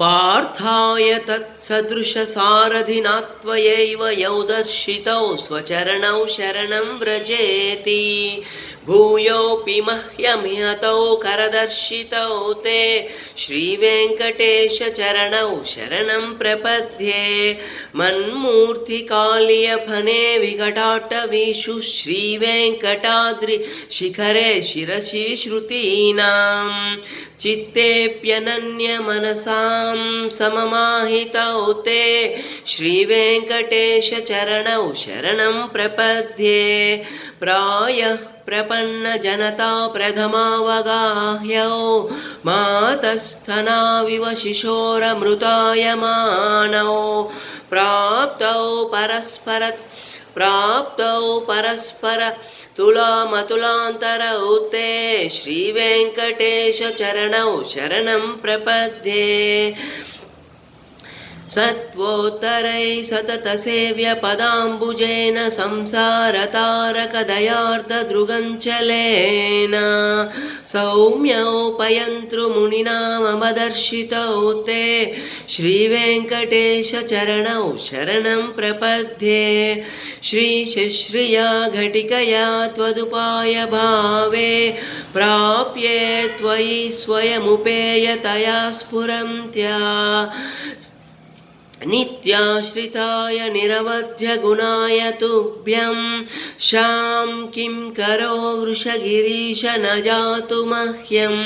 पार्थाय तत्सदृशसारथिना त्वयैव यौ दर्शितौ स्वचरणौ शरणं व्रजेति भूयोऽपि मह्यमिहतौ करदर्शितौ ते श्रीवेङ्कटेशचरणौ शरणं प्रपद्ये मन्मूर्तिकालियफणे विकटाटवीषु श्रीवेङ्कटाद्रिशिखरे शिरसि श्रुतीनां चित्तेऽप्यनन्यमनसां सममाहितौ ते श्रीवेङ्कटेशचरणौ शरणं प्रपद्ये प्रायः प्रपन्नजनता प्रथमावगाह्यौ मातस्थनाविव शिशोरमृतायमानौ प्राप्तौ परस्पर तुलामतुलान्तरौ ते श्रीवेङ्कटेशचरणौ शरणं प्रपद्ये सत्वोत्तरै सततसेव्यपदाम्बुजेन संसारतारकदयार्द्रदृगञ्चलेन सौम्यौपयन्तृमुनिनामदर्शितौ ते श्रीवेङ्कटेशचरणौ शरणं प्रपद्ये श्रीशिश्रिया घटिकया त्वदुपायभावे प्राप्ये त्वयि स्वयमुपेयतया स्फुरन्त्या नित्याश्रिताय निरवध्यगुणाय तुभ्यं शां किं करो वृषगिरीश न जातु मह्यम्।